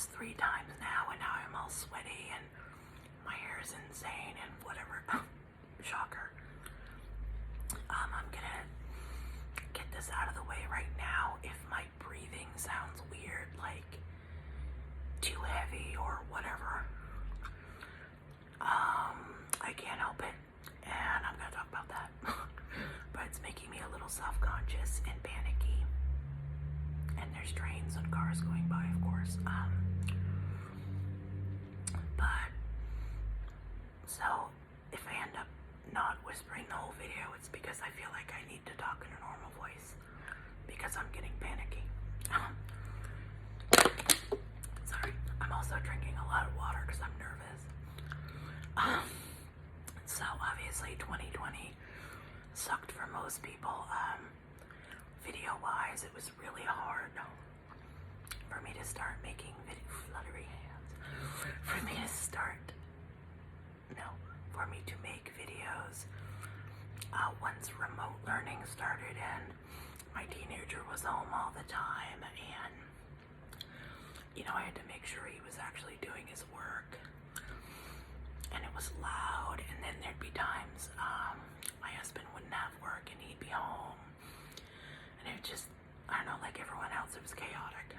this 3 times now, and now I'm all sweaty and my hair is insane and whatever. Shocker. I'm gonna get this out of the way right now. If my breathing sounds weird, like too heavy or whatever, I can't help it, and I'm gonna talk about that. But it's making me a little self-conscious and panicky, and there's trains and cars going by, of course. But so if I end up not whispering the whole video, it's because I feel like I need to talk in a normal voice because I'm getting panicky. Sorry, I'm also drinking a lot of water because I'm nervous. So obviously 2020 sucked for most people. Video wise, it was really hard for me to start making fluttery hands. For me to make videos once remote learning started and my teenager was home all the time, and I had to make sure he was actually doing his work, and it was loud, and then there'd be times my husband wouldn't have work and he'd be home, and it just, I don't know, like everyone else, it was chaotic.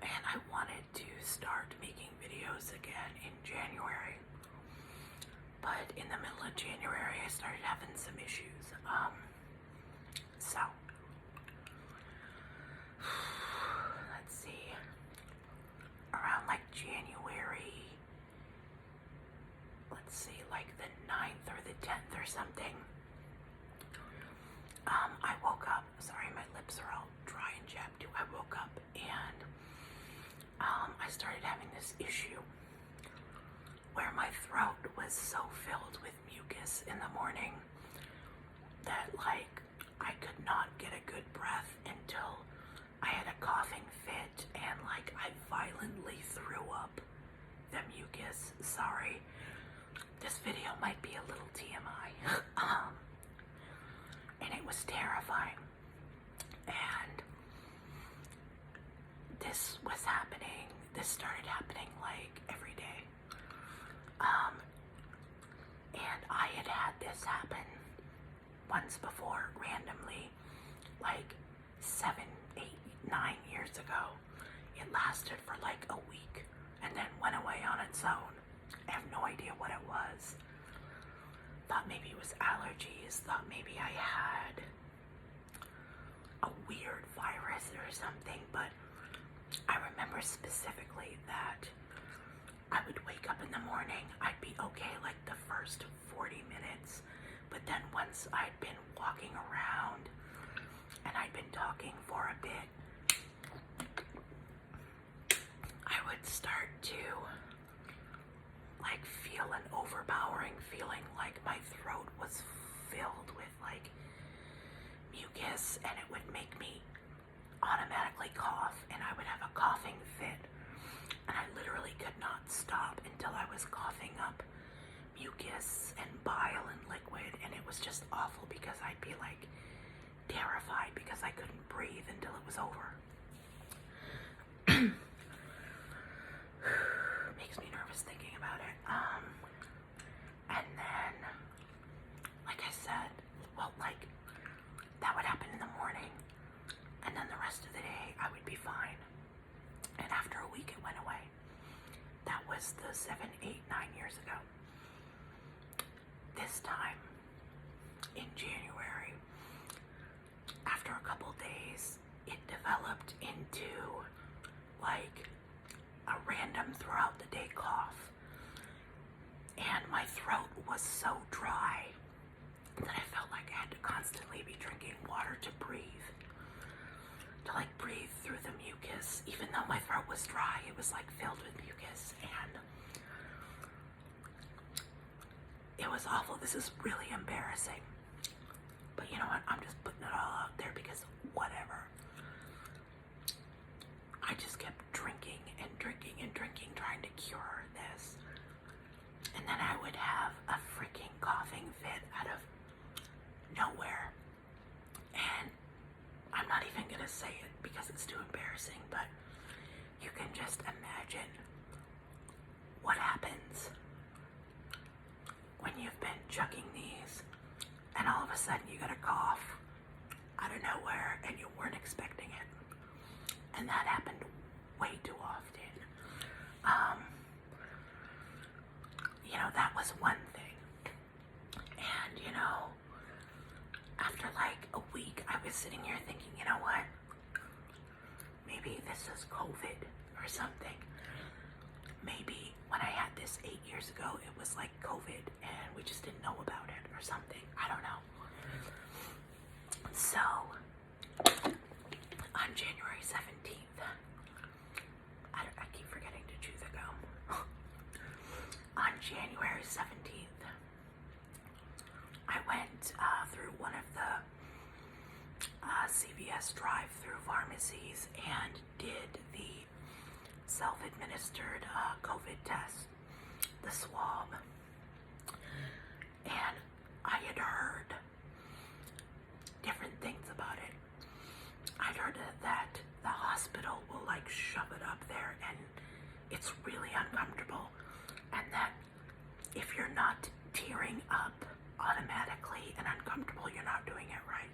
And I wanted to start making videos again in January, but in the middle of January I started having some issues. So let's see, around like January, let's see, like the 9th or the 10th or something, I woke up, sorry, my lips are all dry and chapped too. I woke up and I started having this issue where my throat was so filled with mucus in the morning that like I could not get a good breath until I had a coughing fit and like I violently threw up the mucus. Sorry, this video might be a little TMI. And it was terrifying, and this started happening like every day. And I had this happen once before randomly, like 7, 8, 9 years ago. It lasted for like a week and then went away on its own. I have no idea what it was. Thought maybe it was allergies, thought maybe I had a weird virus or something, but I remember specifically that I would wake up in the morning, I'd be okay like the first 40 minutes, but then once I'd been walking around and I'd been talking for a bit, I would start to like feel an overpowering feeling like my throat was filled with like mucus, and it would make me automatically cough, and I would have a coughing fit, and I literally could not stop until I was coughing up mucus and bile and liquid, and it was just awful because I'd be like terrified because I couldn't breathe until it was over. Makes me nervous thinking about it. And then, like I said, well, like that would happen in the morning, and then the rest of the day I would be fine. And after a week it went away. That was the 7, 8, 9 years ago. This time in January, after a couple days, it developed into like a random throughout the day cough, and my throat was so dry that I felt like I had to constantly be drinking water to breathe through the mucus. Even though my throat was dry, it was like filled with mucus, and it was awful. This is really embarrassing, but you know what, I'm just putting it all out there because whatever. I just kept drinking and drinking and drinking, trying to cure this. And then I would have a freaking coughing fit out of nowhere. And I'm not even gonna say it because it's too embarrassing. embarrassing, but you can just imagine what happens when you've been chugging these and all of a sudden you get a cough out of nowhere and you weren't expecting it. And that happened way too often. That was one thing. And, after like a week, I was sitting here thinking, you know what? Maybe this is COVID or something. Maybe when I had this 8 years ago, it was like COVID and we just didn't know about it or something. I don't know. So, on January 17th, I keep forgetting to chew the gum. On January 17th, I went through one of the CVS drive-through pharmacies and did the self-administered COVID test, the swab. And I had heard different things about it. I'd heard that the hospital will like shove it up there and it's really uncomfortable, and that if you're not tearing up automatically and uncomfortable, you're not doing it right.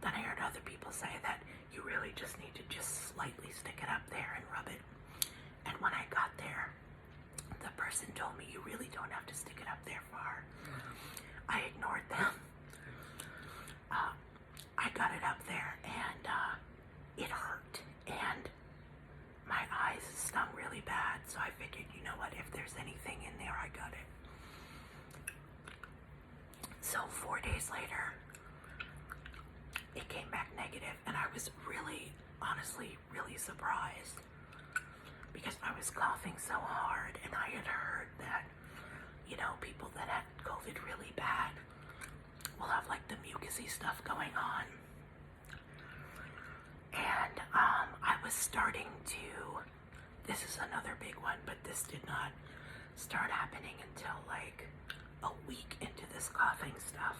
Then I heard other people say that you really just need to just slightly stick it up there and rub it. And when I got there, the person told me you really don't have to stick it up there far. I ignored them. I got it up there and it hurt and my eyes stung really bad, so I figured, you know what, if there's anything in there, I got it. So 4 days later, it came back negative, and I was really, honestly, really surprised because I was coughing so hard, and I had heard that, people that had COVID really bad will have like the mucousy stuff going on. And I was starting to, this is another big one, but this did not start happening until like a week into this coughing stuff.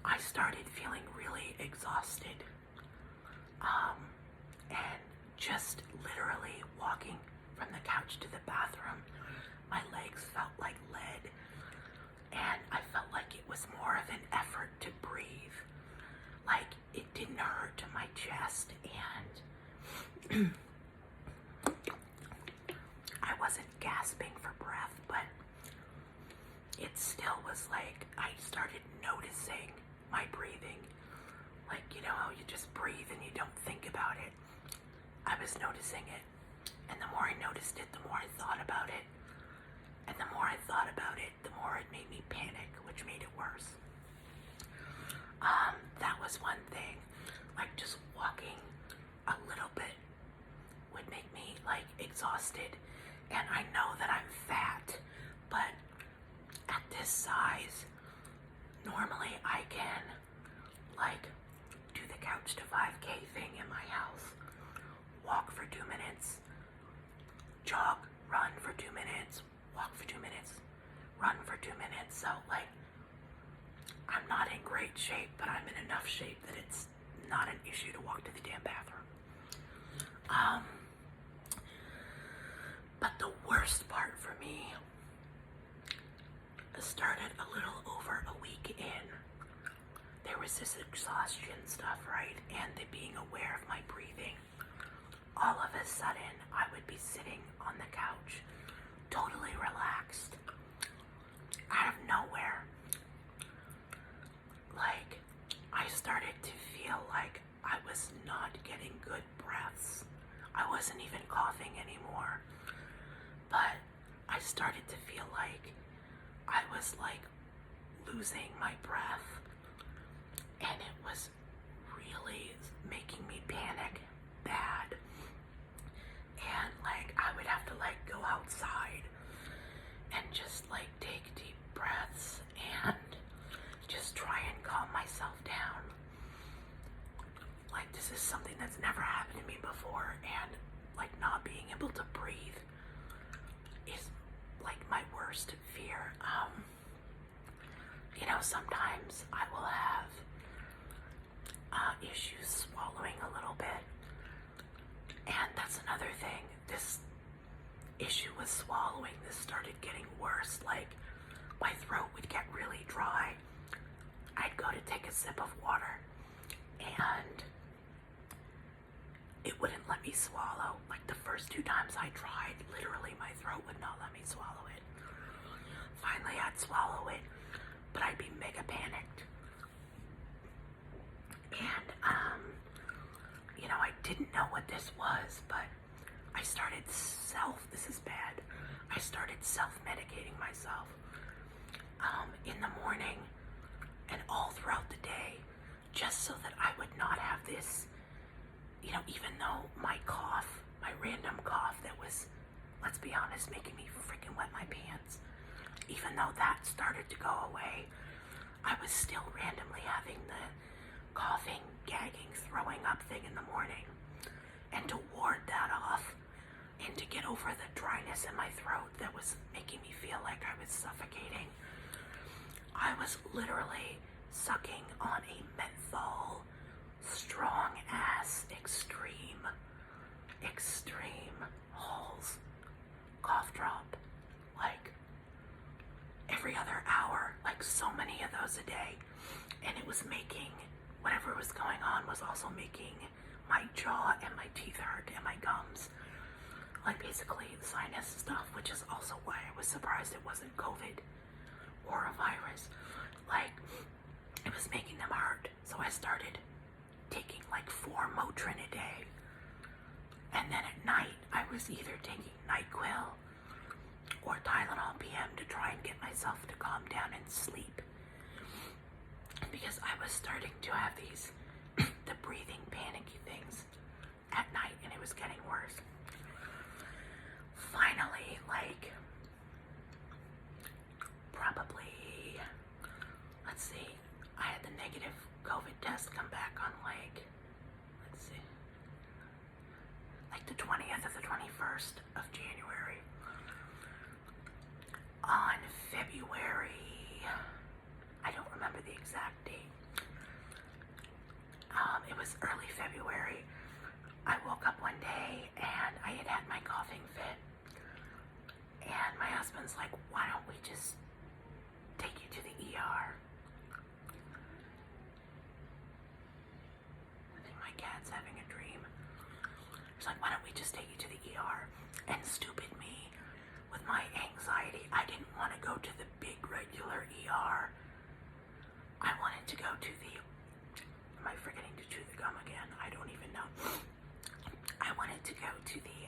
I started feeling really exhausted. And just literally walking from the couch to the bathroom, my legs felt like lead. And I felt like it was more of an effort to breathe. Like it didn't hurt to my chest, and I wasn't gasping for breath, but it still was like I started noticing my breathing. Like, how you just breathe and you don't think about it. I was noticing it, and the more I noticed it, the more I thought about it. And the more I thought about it, the more it made me panic, which made it worse. That was one thing. Like, just walking a little bit would make me, like, exhausted. And I know that I'm fat, but at this size, normally I can, like, do the couch to 5K thing in my house. Walk for 2 minutes, jog, run for 2 minutes, walk for 2 minutes, run for 2 minutes. So, like, I'm not in great shape, but I'm in enough shape that it's not an issue to walk to the damn bathroom. But the worst part for me started a little over a week in. There was this exhaustion stuff, right? And the being aware of my breathing. All of a sudden, I would be sitting on the couch, totally relaxed, out of nowhere. Like, I started to feel like I was not getting good breaths. I wasn't even coughing anymore. But I started to feel like I was like losing my breath. And it was really making me panic bad. And like I would have to like go outside and just like take deep breaths and just try and calm myself down. Like, this is something that's never happened to me before, and like not being able to breathe is like my worst fear. Sometimes I will have issues swallowing a little bit, that's another thing. This issue with swallowing, this started getting worse. Like, my throat would get really dry. I'd go to take a sip of water and it wouldn't let me swallow. Like, the first 2 times I tried, literally my throat would not let me swallow it. Finally, I'd swallow it, but I'd be mega panicked. And, I didn't know what this was, but I started this is bad. I started self-medicating myself in the morning and all throughout the day, just so that I would not have this, even though my cough, my random cough that was, let's be honest, making me freaking wet my pants, even though that started to go away, I was still randomly having the coughing, gagging, throwing up thing in the morning. And to ward that off and to get over the dryness in my throat that was making me feel like I was suffocating, I was literally sucking on a menthol, strong ass, extreme Halls cough drop, like every other hour, like so many of those a day. And it was making, whatever was going on was also making my jaw and my teeth hurt and my gums. Like basically the sinus stuff, which is also why I was surprised it wasn't COVID or a virus. Like, it was making them hurt. So I started taking like 4 Motrin a day. And then at night, I was either taking NyQuil or Tylenol PM to try and get myself to calm down and sleep. Because I was starting to have these, the breathing panicky things at night, and it was getting worse. Finally, like, probably, let's see, I had the negative COVID test come back on like the 20th or the 21st of January. On February, I don't remember the exact date. It was early February. I woke up one day and I had my coughing fit. And my husband's like, why don't we just take you to the ER? I think my cat's having a dream. He's like, why don't we just take you to the ER? And stupid me, with my anxiety, I didn't want to go to the big regular ER. I wanted to go to the, am I forgetting to chew the gum again? I don't even know. I wanted to go to the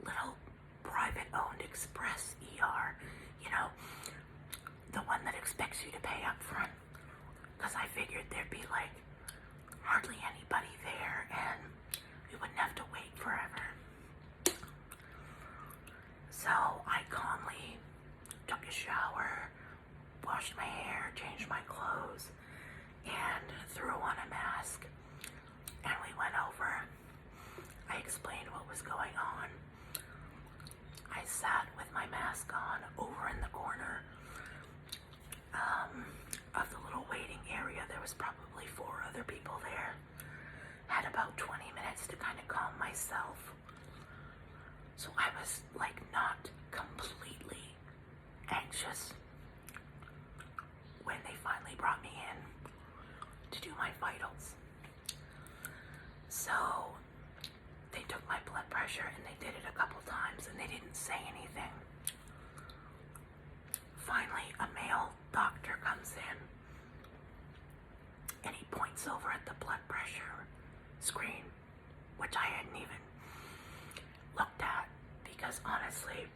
little private owned express ER, the one that expects you to pay up front. Because I figured there'd be like hardly anybody there and we wouldn't have to wait forever. So I calmly took a shower, washed my hair, changed my clothes, and threw on a mask. And we went over. I explained what was going on. I sat with my mask on over in the corner of the little waiting area. There was probably 4 other people there. Had about 20 minutes to kind of calm myself. So I was like not completely anxious when they finally brought me in to do my vitals. So they took my blood pressure and they did it a couple times and they didn't say anything. Finally, a male doctor comes in and he points over at the blood pressure screen, which I hadn't even looked at because honestly,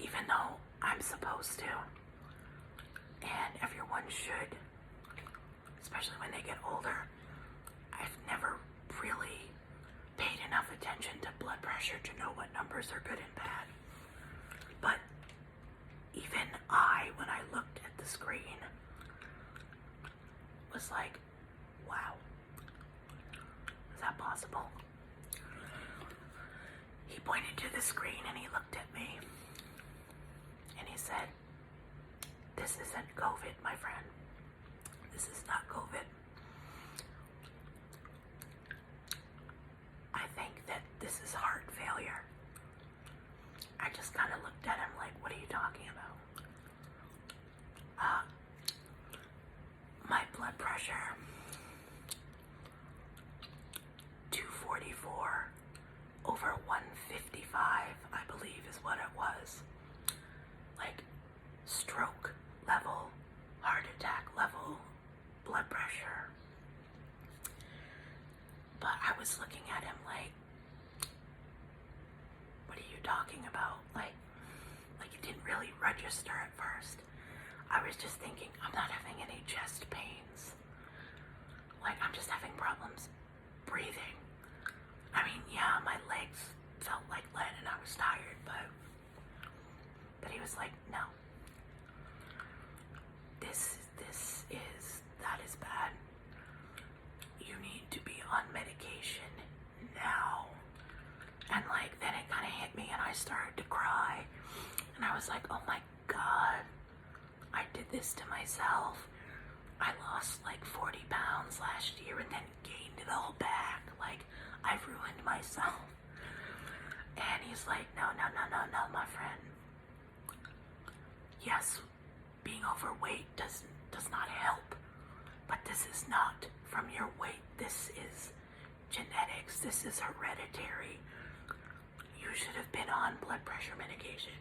even though I'm supposed to, and everyone should, especially when they get older, I've never really paid enough attention to blood pressure to know what numbers are good and bad. But even when I looked at the screen, was like, wow, is that possible? He pointed to the screen and he looked at me and he said, this isn't COVID, my friend. This is not COVID. I just kind of looked at him like, what are you talking about? My blood pressure, 244 over 155, I believe is what it was. Like stroke level, heart attack level blood pressure. But I was looking at him like, what are you talking about? Like it didn't really register at first. I was just thinking, I'm not having any chest pains. Like, I'm just having problems breathing. I mean, yeah, my legs felt like lead and I was tired, but he was like, no. That is bad. You need to be on medication now. And like, then it kind of hit me and I started to cry. And I was like, oh my God, I did this to myself. I lost like 40 pounds last year and then gained it all back. Like, I ruined myself. And he's like, no, my friend. Yes, being overweight does not help. But this is not from your weight. This is genetics. This is hereditary. You should have been on blood pressure medication.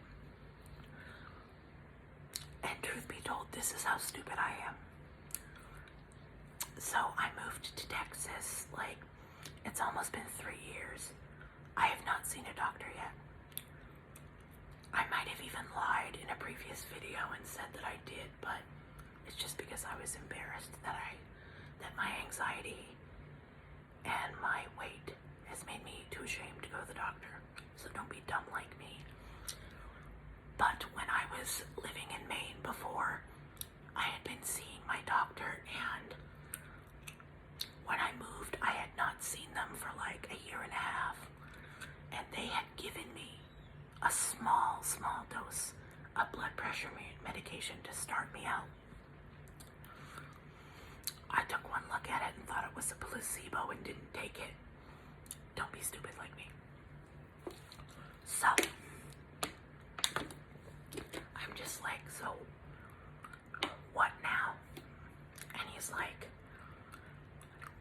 And truth be told, this is how stupid I am. So I moved to Texas, like, it's almost been 3 years. I have not seen a doctor yet. I might have even lied in a previous video and said that I did, but it's just because I was embarrassed that my anxiety and my weight has made me too ashamed to go to the doctor. So don't be dumb like me. But when I was living in Maine before, I had been seeing my doctor, and when I moved, I had not seen them for like a year and a half, and they had given me a small dose of blood pressure medication to start me out. I took one look at it and thought it was a placebo and didn't take it. Don't be stupid like me. So I'm just like, so what now? And he's like,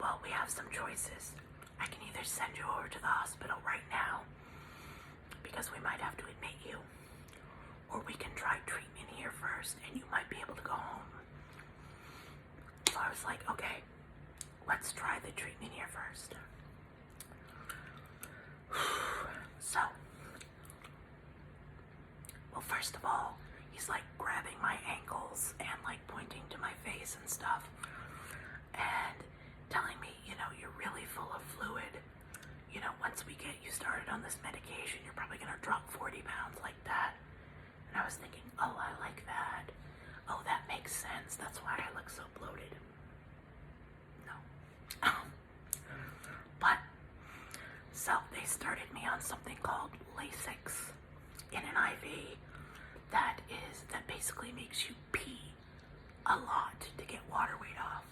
well, we have some choices. I can either send you over to the hospital right now because we might have to admit you, or we can try treatment here first and you might be able to go home. So I was like, okay, let's try the treatment here first. So, well, first of all, he's like grabbing my ankles and like pointing to my face and stuff and telling me, you know, you're really full of fluid. You know, once we get you started on this medication, you're probably gonna drop 40 pounds like that. And I was thinking, oh, I like that. Oh, that makes sense. That's why I look so bloated. No. But, so they started me on something called Lasix in an IV that basically makes you pee a lot to get water weight off.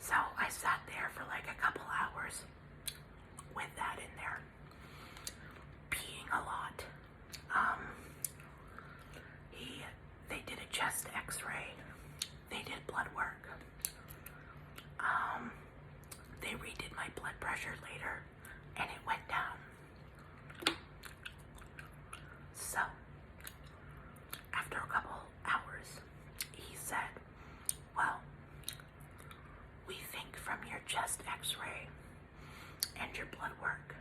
So I sat there for like a couple hours with that in there, peeing a lot. They did a chest x-ray. They did blood work. They redid my blood pressure later, and it went down. So, after a couple hours, he said, well, we think from your chest x-ray and your blood work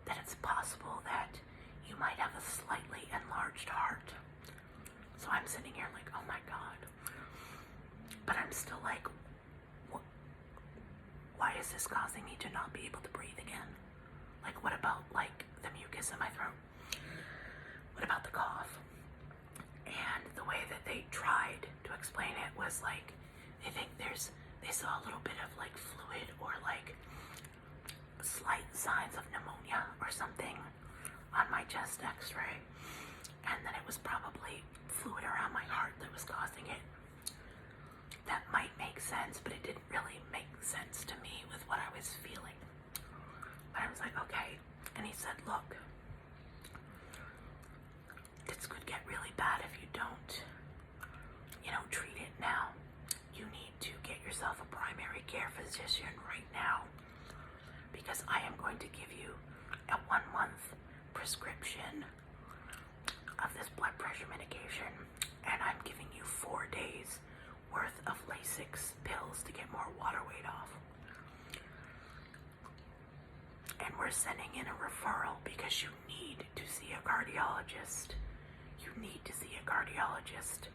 that it's possible that you might have a slightly enlarged heart. So I'm sitting here like, oh my God. But I'm still like, why is this causing me to not be able to breathe again? Like, what about like the mucus in my throat? What about the cough? And the way that they tried to explain it was like, they saw a little bit of like fluid or like slight signs of pneumonia or something on my chest x-ray. And then it was probably fluid around my heart that was causing it. That might make sense, but it didn't really make sense to me with what I was feeling. But I was like, okay. And he said, look, get really bad if you don't, treat it now. You need to get yourself a primary care physician right now, because I am going to give you a 1-month prescription of this blood pressure medication, and I'm giving you 4 days worth of Lasix pills to get more water weight off. And we're sending in a referral because you need to see a cardiologist. You need to see a cardiologist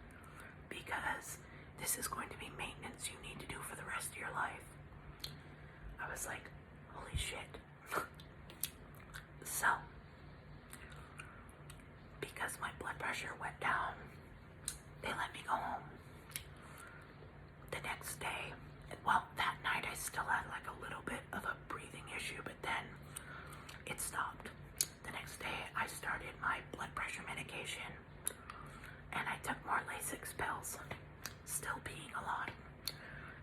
because this is going to be maintenance you need to do for the rest of your life. I was like, holy shit. So, because my blood pressure went down, they let me go home. The next day, well, that night I still had like a little bit of a breathing issue, but then it stopped. The next day I started my blood pressure medication, and I took more Lasix pills, still peeing a lot.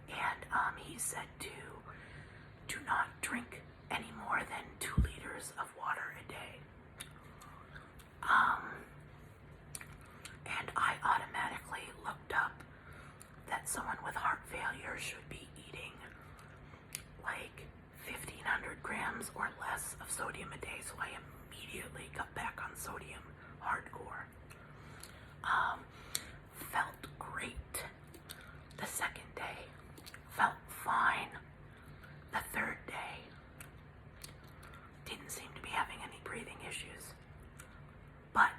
And he said to do not drink any more than 2 liters of water a day. And I automatically looked up that someone with heart failure should be eating like 1,500 grams or less of sodium a day, so I immediately cut back on sodium hardcore. Felt great the second day, felt fine the third day, didn't seem to be having any breathing issues, but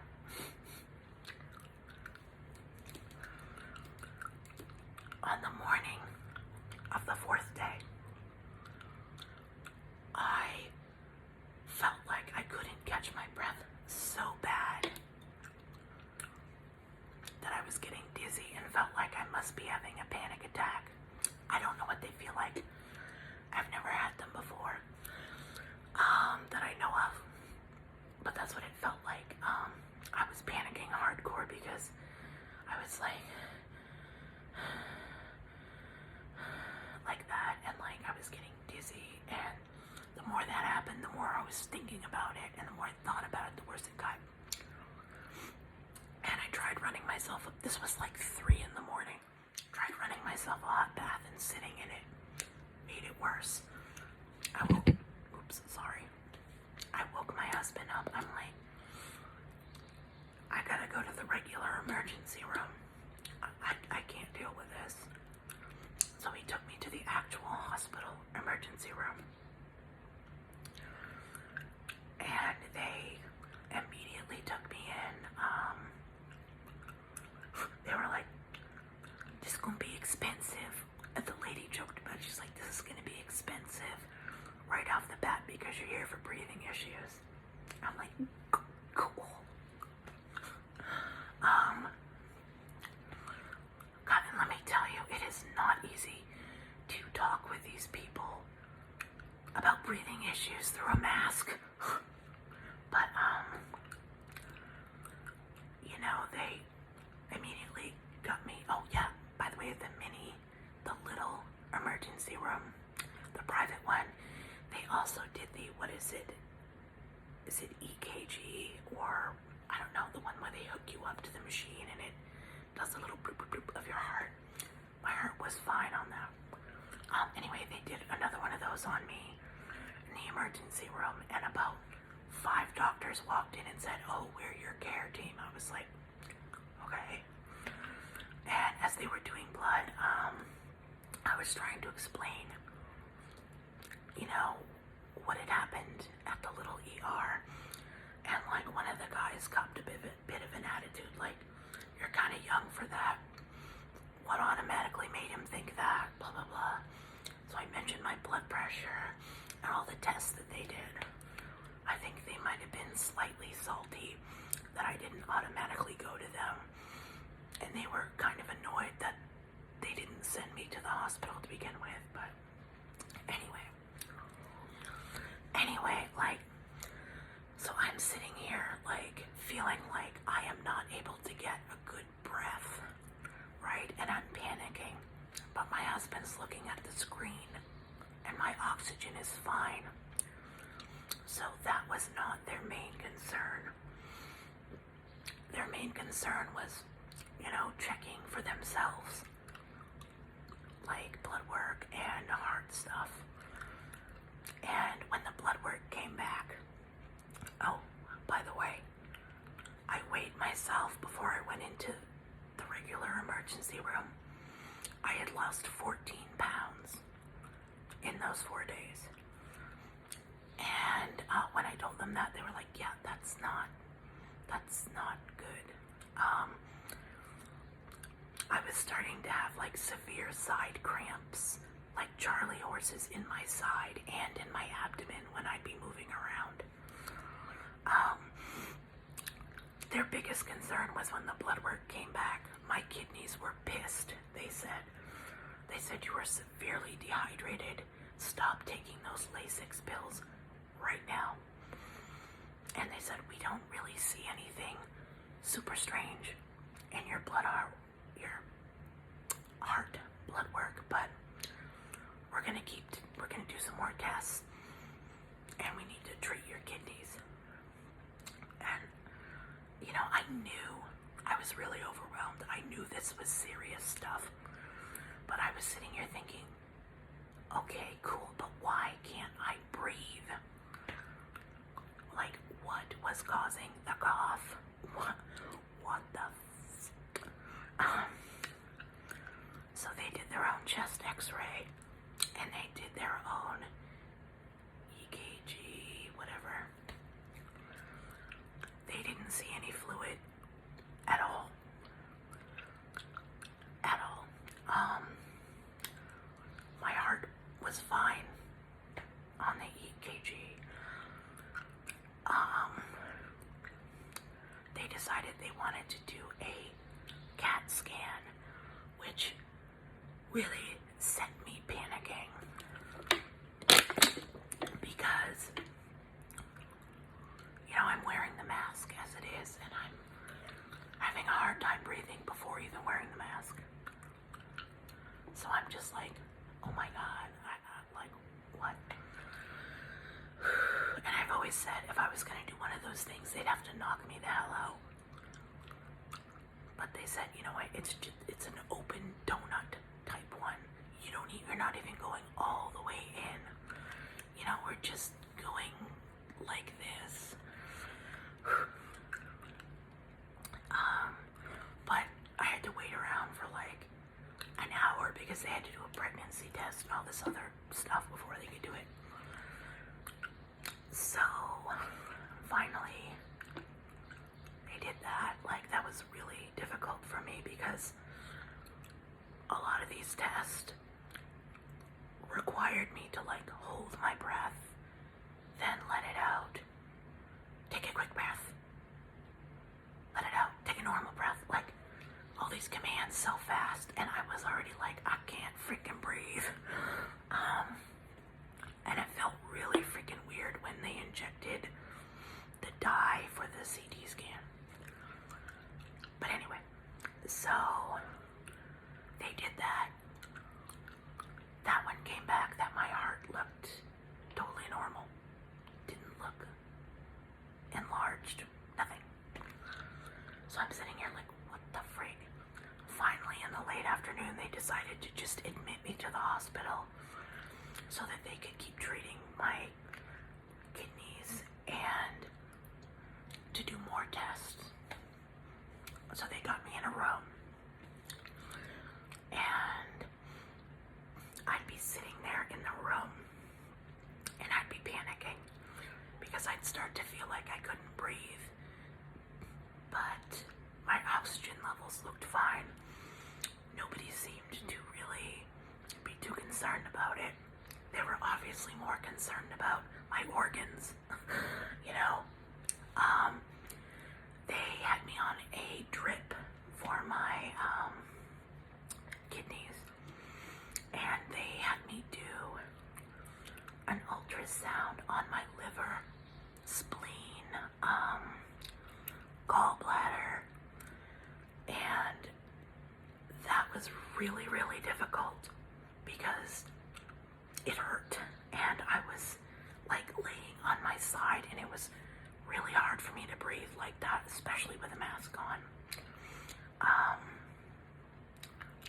on the morning of the 4th day, I felt like I couldn't catch my breath so bad that I was getting dizzy and felt like I must be having a panic attack. I don't know what they feel like. I've never had them before, that I know of, but that's what it felt like. I was panicking hardcore because I was like that, and like I was getting dizzy, and the more that happened, the more I was thinking about it, and the more I thought about it, the worse it got. And I tried running myself up. This was like 3 in the morning. Tried running myself a hot bath and sitting in it. Made it worse. I woke my husband up. I'm like, I gotta go to the regular emergency room. I can't deal with this. So he took me to the actual hospital emergency room. And they immediately took me in. They were like, this is gonna be expensive. And the lady joked about it. She's like, this is gonna be expensive right off the bat because you're here for breathing issues. I'm like, cool. God, and let me tell you, it is not easy to talk with these people about breathing issues through a mask. But, they immediately got me. Oh, yeah, by the way, the little emergency room, the private one, they also did the, what is it? Is it EKG, or, I don't know, the one where they hook you up to the machine and it does a little bloop, bloop, bloop of your heart. My heart was fine on that. Anyway, they did another one of those on me in the emergency room, and about 5 doctors walked in and said, oh, we're your care team. I was like, okay. And as they were doing blood, I was trying to explain, what had happened at the little ER. And like one of the guys copped a bit of an attitude, like, you're kind of young for that. What automatically made him think that? Blah, blah, blah. So I mentioned my blood pressure and all the tests that they did. I think they might have been slightly salty that I didn't automatically go to them. And they were kind of annoyed that they didn't send me to the hospital to begin with. But anyway, like, so I'm sitting here, like, feeling like I am not able to get a good breath, right? And I'm panicking. But my husband's looking at the screen, and my oxygen is fine. So that was not their main concern. Their main concern concern was, checking for themselves, like blood work and heart stuff. And when the blood work came back, oh, by the way, I weighed myself before I went into the regular emergency room. I had lost 14 pounds in those 4 days. And when I told them that, they were like, yeah, that's not good. I was starting to have like severe side cramps, like Charlie horses in my side and in my abdomen when I'd be moving around. Their biggest concern was when the blood work came back. My kidneys were pissed, they said. They said, you were severely dehydrated. Stop taking those Lasix pills right now. And they said, we don't really see anything super strange in your heart blood work, but we're gonna do some more tests, and we need to treat your kidneys. And I knew I was really overwhelmed. I knew this was serious stuff, but I was sitting here thinking, okay, cool, but why can't I breathe? Like, what was causing the cough? What the so they did their own chest x-ray, and they did their own EKG, whatever. They didn't see any fluid at all. My heart was fine on the EKG. They decided they wanted to do a CAT scan, which really set me panicking because, I'm wearing the mask as it is, and I'm having a hard time breathing before even wearing the mask. So I'm just like, oh my God, like, what? And I've always said if I was going to do one of those things, they'd have to knock me the hell out. But they said, it's an open donut type one. You're not even going all the way in. We're just going like this. But I had to wait around for like an hour because they had to do a pregnancy test and all this other stuff before they could do it. So finally they did that. Like, that was really difficult for me because a lot of these tests required me to like hold my breath, then let it out, take a quick breath, let it out, take a normal breath, like all these commands so fast, and I was already like, I can't freaking breathe. And it felt really freaking weird when they injected the dye for the CT scan. But anyway, so they did that. That one came back that my heart looked totally normal. Didn't look enlarged, nothing. So I'm sitting here like, what the frig? Finally, in the late afternoon, they decided to just admit me to the hospital so that they could keep treating my kidneys and to do more tests. So they got me in a room, and I'd be sitting there in the room, and I'd be panicking because I'd start to feel like I couldn't breathe, but my oxygen levels looked fine. Nobody seemed to really be too concerned about it. They were obviously more concerned about my organs, They had me on a drip for my kidneys, and they had me do an ultrasound on my liver, spleen, gallbladder, and that was really, really difficult because it hurt, and I was like laying on my side, and it was really hard for me to breathe like that, especially with a mask on. Um,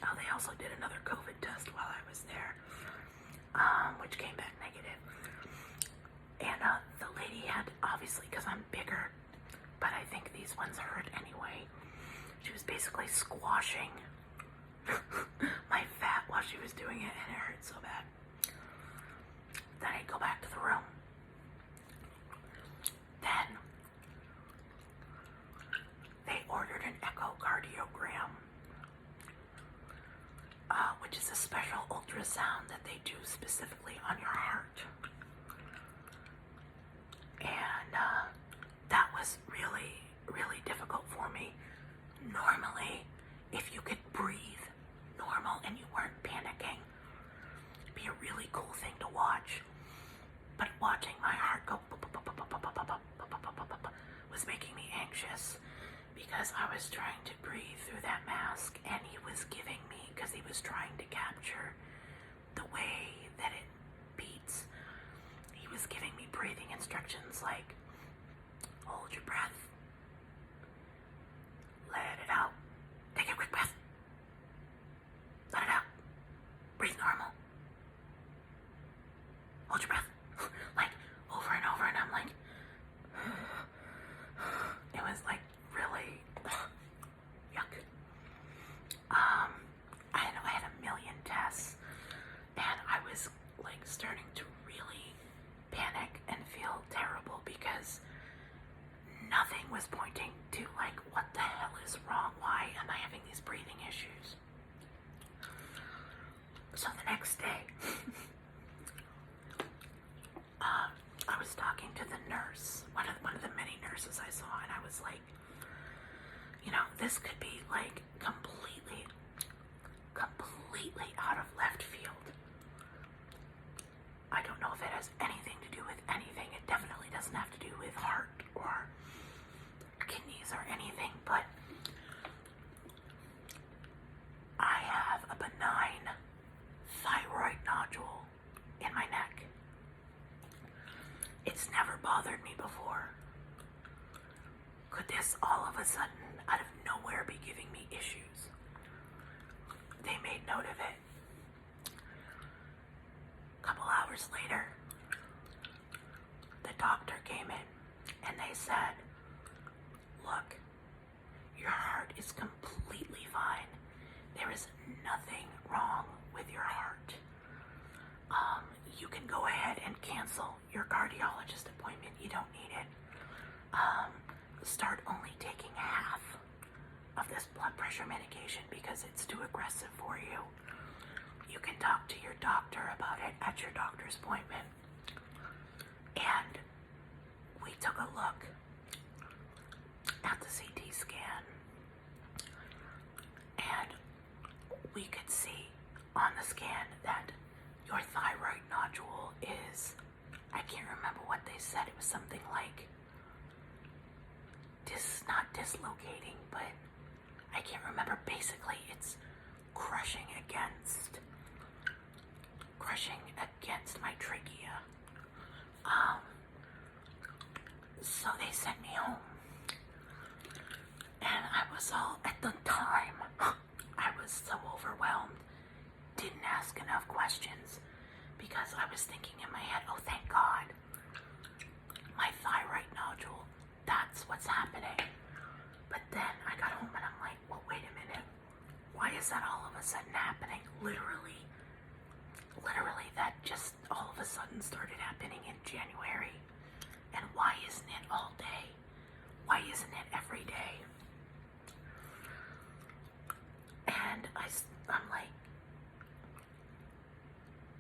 oh, they also did another COVID test while I was there, which came back negative. And the lady had, obviously, because I'm bigger, but I think these ones hurt anyway. She was basically squashing my fat while she was doing it, and it hurt so bad. Then I'd go back to the room. Then they ordered an echocardiogram, which is a special ultrasound that they do specifically on your heart. And that was really, really difficult for me. Normally, if you could breathe normal and you weren't panicking, it'd be a really cool thing to watch. But watching my heart go was making me anxious because I was trying to breathe through that mask, and he was giving me, because he was trying to capture the way that it beats, he was giving me breathing instructions like, hold your breath, let it out, take a quick breath, let it out, breathe normal, hold your breath, like over and over, and I'm like, it was like really yuck. I had a million tests, and I was like starting to really panic and feel terrible because nothing was pointing to like, what the hell is wrong? Why am I having these breathing issues? So the next day, I was talking to the nurse, one of the many nurses I saw, and I was like, you know, this could be like completely out of left field. I don't know if it has anything to do with anything. It definitely doesn't have to do with heart or kidneys or anything, but I have a benign thyroid nodule in my neck. It's never bothered me before. Could this all of a sudden, out of nowhere, be giving me issues? They made note of it. A couple hours later, the doctor came in and they said, look, your heart is completely fine. There is nothing wrong with your heart. You can go ahead and cancel your cardiologist appointment. You don't need it. Start only taking half of this blood pressure medication because it's too aggressive for you. You can talk to your doctor about it at your doctor's appointment. And we took a look at the CT scan, and we could see on the scan that your thyroid nodule is, I can't remember what they said, it was something like not dislocating, but I can't remember. Basically, it's crushing against my trachea. So they sent me home, and I was all, at the time, I was so overwhelmed, didn't ask enough questions, because I was thinking in my head, oh, thank God, my thyroid nodule, that's what's happening. But then I got home and I'm like, well, wait a minute. Why is that all of a sudden happening? Literally, that just all of a sudden started happening in January. And why isn't it all day? Why isn't it every day? And I'm like,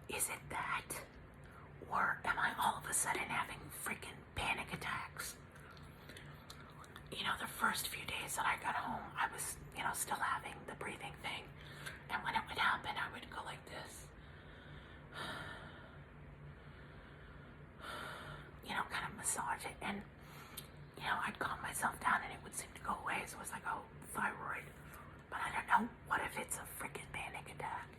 is it that? Or am I all of a sudden having freaking panic attacks? You know, the first few days that I got home, I was, still having the breathing thing. And when it would happen, I would go like this. Kind of massage it. And, I'd calm myself down and it would seem to go away. So it was like, oh, thyroid. But I don't know. What if it's a freaking panic attack?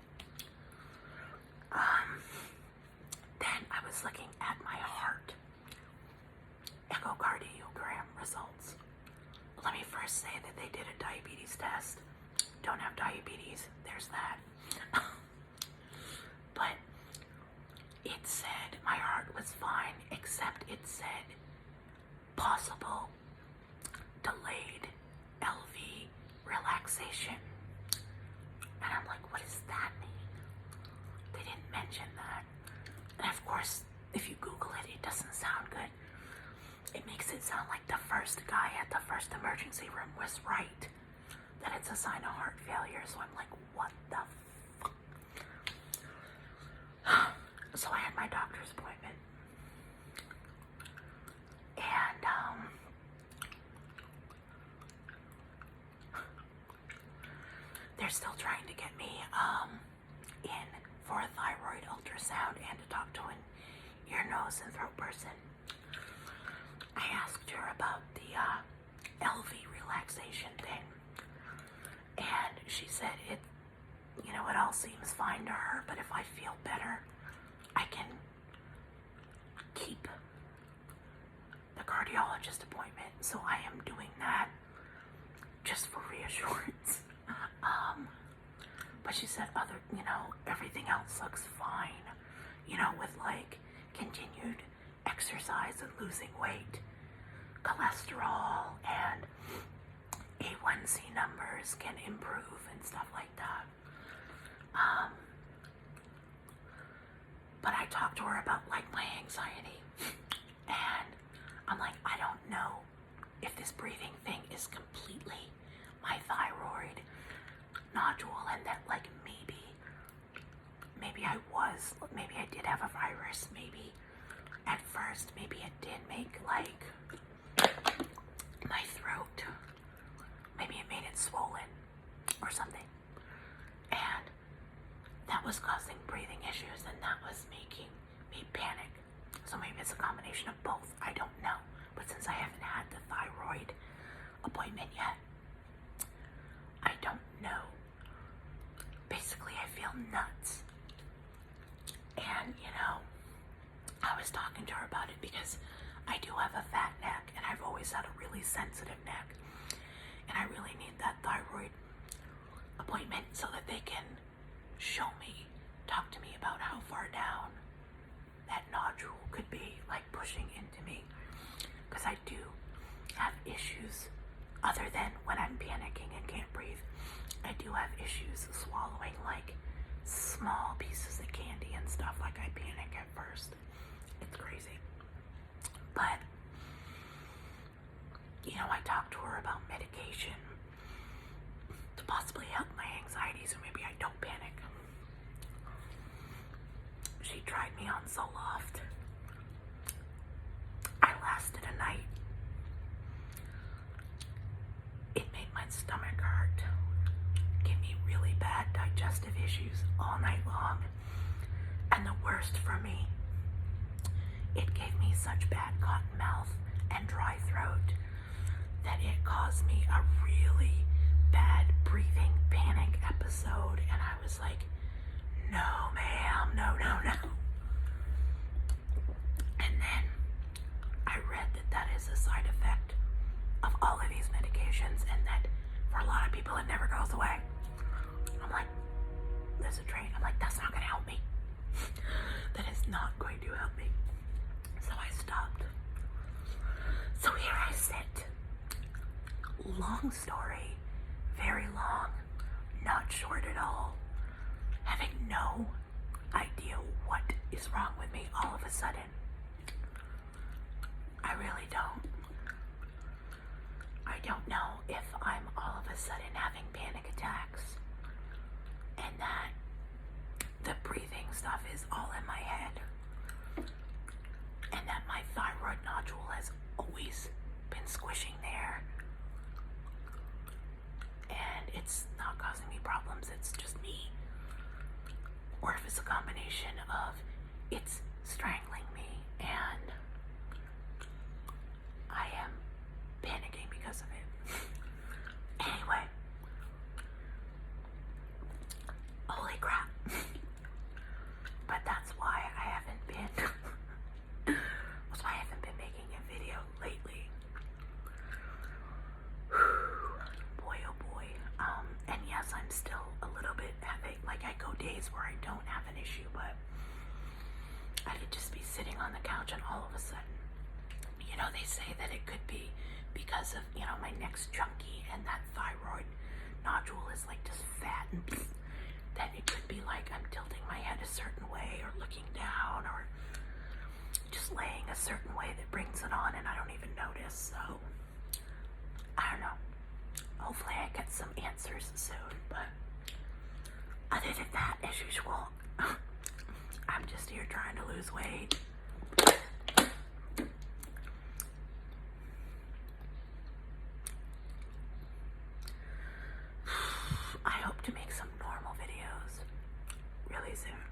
Then I was looking at my heart echocardiogram results. Let me first course say that they did a diabetes test. Don't have diabetes, there's that. But it said my heart was fine, except it said possible delayed LV relaxation. And I'm like, what does that mean? They didn't mention that. And of course, if you Google it, it doesn't sound good. It makes it sound like the first guy at the first emergency room was right, that it's a sign of heart failure. So I'm like, what the fuck? So I had my doctor's appointment. And, they're still trying to get me, in for a thyroid ultrasound and to talk to an ear, nose, and throat person. I asked her about the LV relaxation thing, and she said it all seems fine to her, but if I feel better, I can keep the cardiologist appointment. So I am doing that just for reassurance. But she said everything else looks fine, with like continued exercise and losing weight, cholesterol and A1C numbers can improve and stuff like that. But I talked to her about like my anxiety, and I'm like, I don't know if this breathing thing is completely my thyroid nodule, and that like maybe I did have a virus, maybe at first, maybe it did make like my throat, maybe it made it swollen or something, and that was causing breathing issues, and that was making me panic. So maybe it's a combination of both, I don't know. But since I haven't had the thyroid appointment yet, I don't know. Basically, I feel nuts. And, I was talking to her about it because I do have a fat neck, and I've always had a really sensitive neck. And I really need that thyroid appointment so that they can talk to me about how far down that nodule could be, like pushing into me. Because I do have issues, other than when I'm panicking and can't breathe. I do have issues swallowing like small pieces of candy and stuff. Like I panic at first. It's crazy. But, I talked to her about medication to possibly help my anxiety, so maybe I don't panic. She tried me on Zoloft. I lasted a night. It made my stomach hurt, gave me really bad digestive issues all night long. And the worst for me, it gave me such bad cotton mouth and dry throat that it caused me a really bad breathing panic episode. And I was like, no, ma'am, no. And then I read that is a side effect of all of these medications, and that for a lot of people it never goes away. I'm like, there's a train. I'm like, that's not going to help me. That is not going to help me. So I stopped. So here I sit. Long story, very long, not short at all. Having no idea what is wrong with me all of a sudden. I really don't. I don't know if I'm all of a sudden having panic attacks, and that the breathing stuff is all in my head, and that my thyroid nodule has always been squishing there, and it's not causing me problems, it's just me. Or if it's a combination of it's strangling me and I am panicking because of it. Anyway, holy crap. But that's why I haven't been making a video lately. days where I don't have an issue, but I could just be sitting on the couch and all of a sudden, you know, they say that it could be because of, you know, my neck's chunky and that thyroid nodule is like just fat, and then it could be like I'm tilting my head a certain way or looking down or just laying a certain way that brings it on and I don't even notice. So I don't know. Hopefully I get some answers soon, but other than that, as usual, I'm just here trying to lose weight. I hope to make some normal videos really soon.